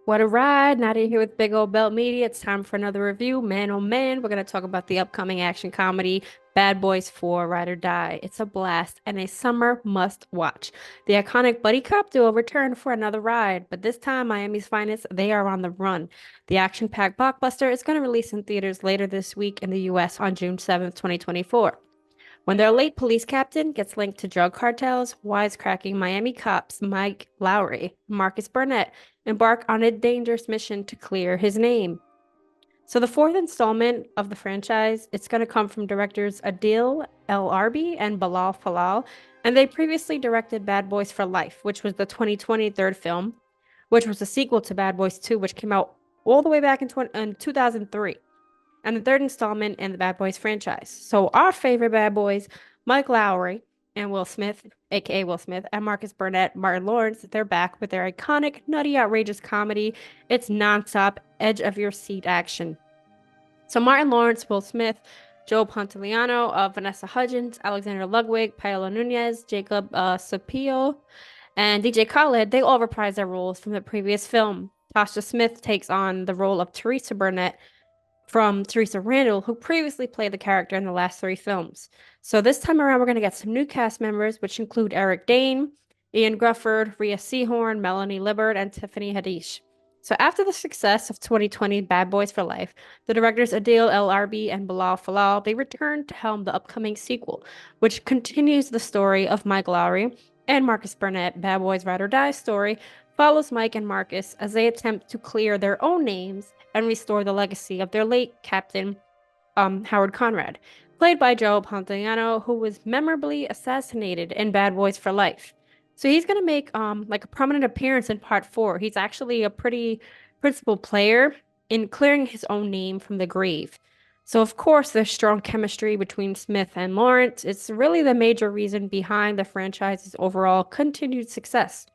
What a ride. Nadia here with Big Old Belt Media. It's time for another review. Man, oh man, we're going to talk about the upcoming action comedy Bad Boys 4 Ride or Die. It's a blast and a summer must watch. The iconic buddy cop duo return for another ride, but this time Miami's finest, they are on the run. The action-packed blockbuster is going to release in theaters later this week in the US on June 7th, 2024. When their late police captain gets linked to drug cartels, wisecracking Miami cops Mike Lowrey, Marcus Burnett embark on a dangerous mission to clear his name. So the fourth installment of the franchise, it's going to come from directors Adil El Arbi and Bilal Falal, and they previously directed Bad Boys for Life, which was the 2020 third film, which was a sequel to Bad Boys 2, which came out all the way back in 2003, and the third installment in the Bad Boys franchise. So our favorite Bad Boys, Mike Lowrey and Will Smith, aka Will Smith, and Marcus Burnett, Martin Lawrence, they're back with their iconic, nutty, outrageous comedy. It's nonstop, edge of your seat action. So Martin Lawrence, Will Smith, Joe Pantoliano, Vanessa Hudgens, Alexander Ludwig, Paolo Nunez, Jacob Sapio, and DJ Khaled, they all reprise their roles from the previous film. Tasha Smith takes on the role of Teresa Burnett from Teresa Randall, who previously played the character in the last three films. So this time around, we're going to get some new cast members, which include Eric Dane, Ian Grufford, Rhea Seehorn, Melanie Libbard, and Tiffany Haddish. So after the success of 2020 Bad Boys for Life, the directors Adil El Arbi and Bilal Falal, they returned to helm the upcoming sequel, which continues the story of Mike Lowrey and Marcus Burnett. Bad Boys Ride or Die story follows Mike and Marcus as they attempt to clear their own names and restore the legacy of their late captain, Howard Conrad, played by Joe Pantoliano, who was memorably assassinated in Bad Boys for Life. So he's gonna make like a prominent appearance in part 4. He's actually a pretty principal player in clearing his own name from the grave. So of course there's strong chemistry between Smith and Lawrence. It's really the major reason behind the franchise's overall continued success.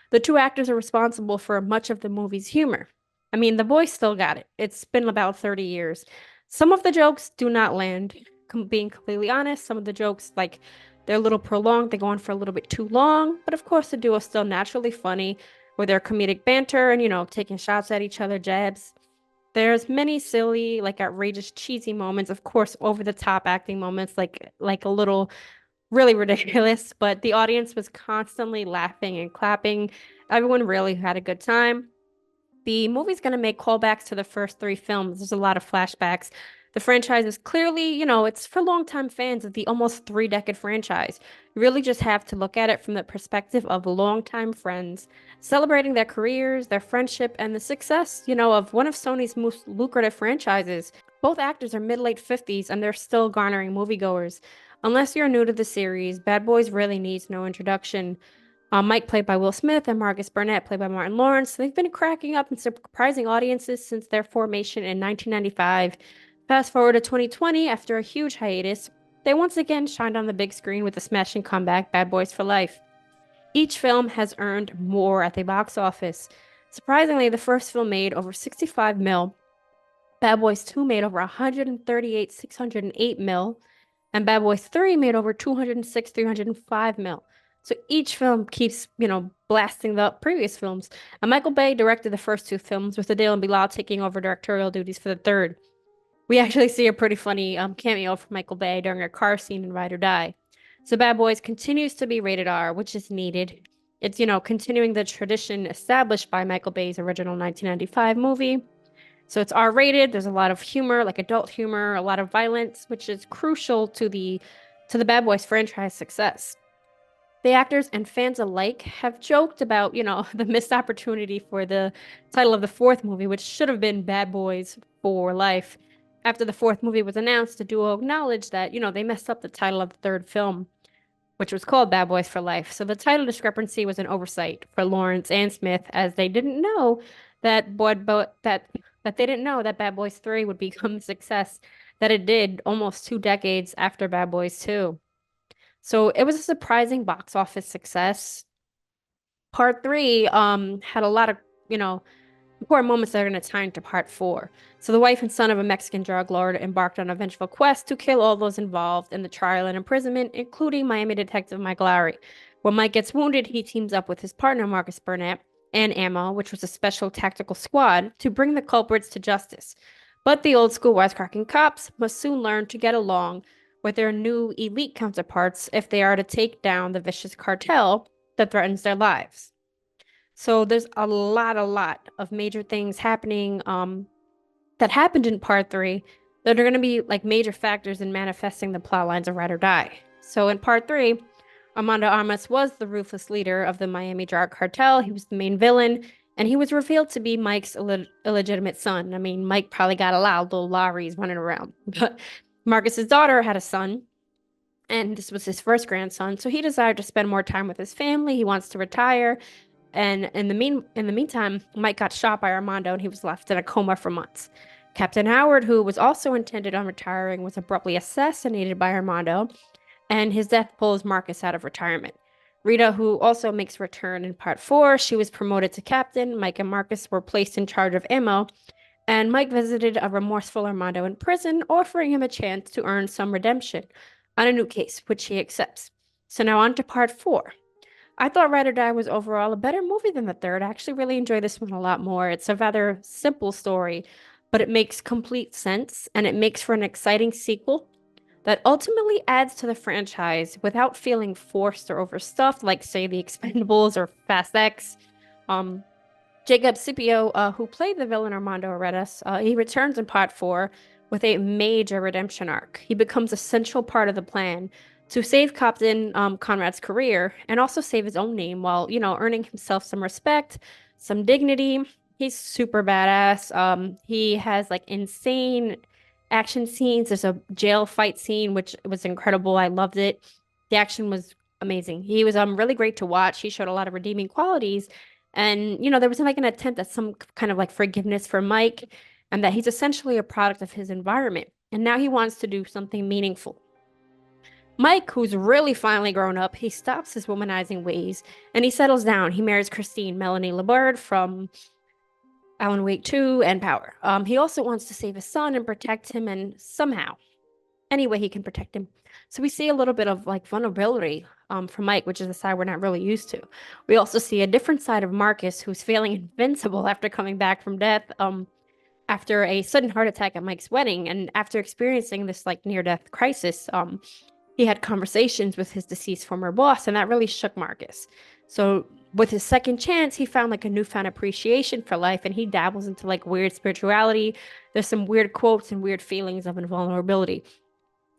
The two actors are responsible for much of the movie's humor. I mean, the boys still got it. It's been about 30 years. Some of the jokes do not land, being completely honest. Some of the jokes, like, they're a little prolonged. They go on for a little bit too long. But of course, the duo is still naturally funny with their comedic banter and, taking shots at each other, jabs. There's many silly, like, outrageous, cheesy moments. Of course, over-the-top acting moments, like a little really ridiculous. But the audience was constantly laughing and clapping. Everyone really had a good time. The movie's going to make callbacks to the first three films. There's a lot of flashbacks. The franchise is clearly, it's for longtime fans of the almost three-decade franchise. You really just have to look at it from the perspective of longtime friends, celebrating their careers, their friendship, and the success, of one of Sony's most lucrative franchises. Both actors are mid-late 50s, and they're still garnering moviegoers. Unless you're new to the series, Bad Boys really needs no introduction. Mike, played by Will Smith, and Marcus Burnett, played by Martin Lawrence, they've been cracking up and surprising audiences since their formation in 1995. Fast forward to 2020, after a huge hiatus, they once again shined on the big screen with the smashing comeback Bad Boys for Life. Each film has earned more at the box office. Surprisingly, the first film made over 65 mil. Bad Boys 2 made over 138, 608 mil. And Bad Boys 3 made over 206, 305 mil. So each film keeps, blasting the previous films. And Michael Bay directed the first two films, with Adil and Bilal taking over directorial duties for the third. We actually see a pretty funny cameo from Michael Bay during a car scene in Ride or Die. So Bad Boys continues to be rated R, which is needed. It's, continuing the tradition established by Michael Bay's original 1995 movie. So it's R-rated. There's a lot of humor, like adult humor, a lot of violence, which is crucial to the Bad Boys franchise success. The actors and fans alike have joked about, the missed opportunity for the title of the fourth movie, which should have been Bad Boys for Life. After the fourth movie was announced, the duo acknowledged that, they messed up the title of the third film, which was called Bad Boys for Life. So the title discrepancy was an oversight for Lawrence and Smith, as they didn't know that they didn't know that Bad Boys 3 would become the success that it did almost 2 decades after Bad Boys 2. So it was a surprising box office success. Part 3 had a lot of, important moments that are going to tie into part 4. So the wife and son of a Mexican drug lord embarked on a vengeful quest to kill all those involved in the trial and imprisonment, including Miami detective Mike Lowrey. When Mike gets wounded, he teams up with his partner, Marcus Burnett, and Ammo, which was a special tactical squad, to bring the culprits to justice. But the old school wisecracking cops must soon learn to get along with their new elite counterparts if they are to take down the vicious cartel that threatens their lives. So there's a lot of major things happening that happened in part three that are going to be like major factors in manifesting the plot lines of Ride or Die. So in part three, Armando Armas was the ruthless leader of the Miami drug cartel. He was the main villain, and he was revealed to be Mike's illegitimate son. I mean, Mike probably got allowed, though Lowry's running around. But Marcus's daughter had a son, and this was his first grandson. So he desired to spend more time with his family. He wants to retire. And in the meantime, Mike got shot by Armando and he was left in a coma for months. Captain Howard, who was also intended on retiring, was abruptly assassinated by Armando, and his death pulls Marcus out of retirement. Rita, who also makes a return in part four, she was promoted to captain. Mike and Marcus were placed in charge of ammo, and Mike visited a remorseful Armando in prison, offering him a chance to earn some redemption on a new case, which he accepts. So now on to part four. I thought Ride or Die was overall a better movie than the third. I actually really enjoy this one a lot more. It's a rather simple story, but it makes complete sense and it makes for an exciting sequel that ultimately adds to the franchise without feeling forced or overstuffed, like, say, The Expendables or Fast X. Um, Jacob Scipio, who played the villain Armando Aretas, he returns in part four with a major redemption arc. He becomes a central part of the plan to save Captain Conrad's career and also save his own name while, earning himself some respect, some dignity. He's super badass. He has like insane action scenes. There's a jail fight scene, which was incredible. I loved it. The action was amazing. He was really great to watch. He showed a lot of redeeming qualities. And, there was like an attempt at some kind of like forgiveness for Mike, and that he's essentially a product of his environment. And now he wants to do something meaningful. Mike, who's really finally grown up, he stops his womanizing ways and he settles down. He marries Christine Melanie Laborde from Alan Wake 2 and Power. He also wants to save his son and protect him, and somehow, any way he can protect him. So we see a little bit of like vulnerability from Mike, which is a side we're not really used to. We also see a different side of Marcus, who's feeling invincible after coming back from death. After a sudden heart attack at Mike's wedding, and after experiencing this like near-death crisis, he had conversations with his deceased former boss, and that really shook Marcus. So with his second chance, he found like a newfound appreciation for life, and he dabbles into like weird spirituality. There's some weird quotes and weird feelings of invulnerability.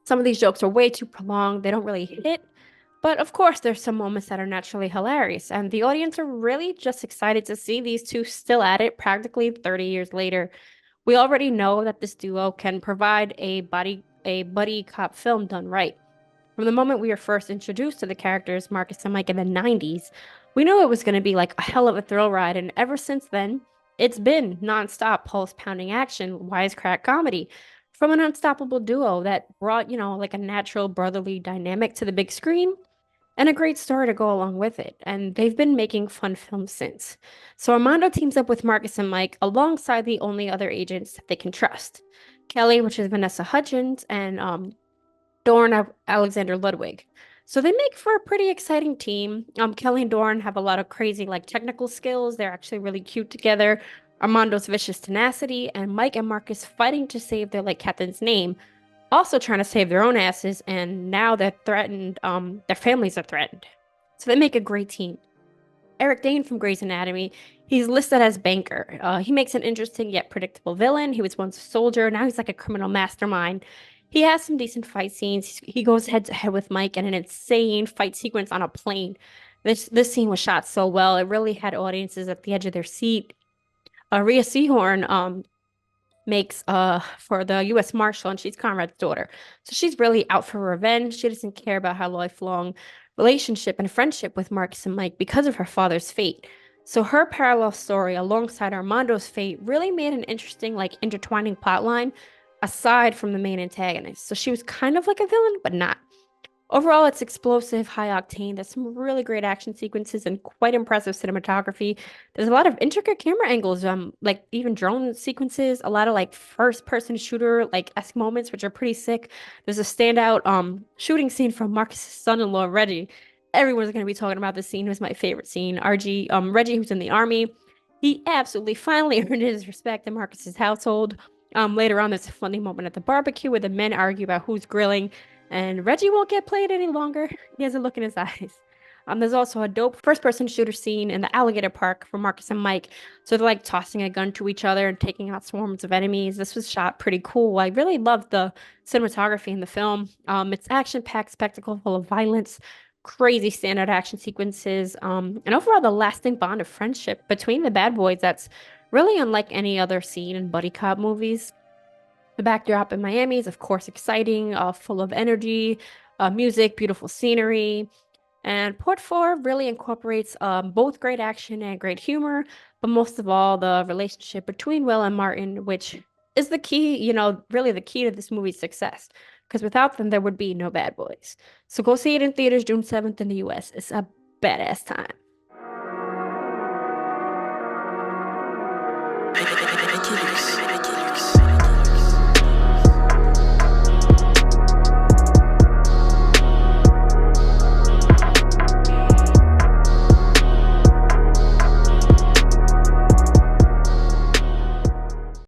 Some of these jokes are way too prolonged. They don't really hit. But of course, there's some moments that are naturally hilarious, and the audience are really just excited to see these two still at it practically 30 years later. We already know that this duo can provide a buddy cop film done right. From the moment we were first introduced to the characters, Marcus and Mike in the 90s, we knew it was going to be like a hell of a thrill ride, and ever since then, it's been nonstop pulse-pounding action, wisecrack comedy from an unstoppable duo that brought, like a natural brotherly dynamic to the big screen and a great story to go along with it. And they've been making fun films since. So Armando teams up with Marcus and Mike alongside the only other agents that they can trust. Kelly, which is Vanessa Hudgens, and Dorn Alexander Ludwig. So they make for a pretty exciting team. Kelly and Dorn have a lot of crazy like technical skills. They're actually really cute together. Armando's vicious tenacity, and Mike and Marcus fighting to save their like captain's name, also trying to save their own asses, and now they're threatened, their families are threatened. So they make a great team. Eric Dane from Grey's Anatomy, he's listed as Banker. He makes an interesting yet predictable villain. He was once a soldier, now he's like a criminal mastermind. He has some decent fight scenes. He goes head to head with Mike in an insane fight sequence on a plane. This scene was shot so well. It really had audiences at the edge of their seat. Rhea Seehorn makes for the U.S. Marshal, and she's Conrad's daughter. So she's really out for revenge. She doesn't care about her lifelong relationship and friendship with Marcus and Mike because of her father's fate. So her parallel story alongside Armando's fate really made an interesting, like, intertwining plotline aside from the main antagonist. So she was kind of like a villain, but not. Overall, it's explosive, high octane. There's some really great action sequences and quite impressive cinematography. There's a lot of intricate camera angles, like even drone sequences, a lot of like first-person shooter like esque moments, which are pretty sick. There's a standout shooting scene from Marcus's son-in-law, Reggie. everyone's going to be talking about this scene. It was my favorite scene. Reggie, who's in the army, he absolutely finally earned his respect in Marcus's household. Later on, there's a funny moment at the barbecue where the men argue about who's grilling, and Reggie won't get played any longer. He has a look in his eyes. There's also a dope first-person shooter scene in the alligator park for Marcus and Mike. So they're like tossing a gun to each other and taking out swarms of enemies. This was shot pretty cool. I really loved the cinematography in the film. It's action-packed spectacle full of violence, crazy standard action sequences, and overall the lasting bond of friendship between the bad boys that's really unlike any other scene in buddy cop movies. The backdrop in Miami is, of course, exciting, full of energy, music, beautiful scenery. And Port 4 really incorporates both great action and great humor, but most of all, the relationship between Will and Martin, which is the key, really the key to this movie's success. Because without them, there would be no Bad Boys. So go see it in theaters June 7th in the US. It's a badass time.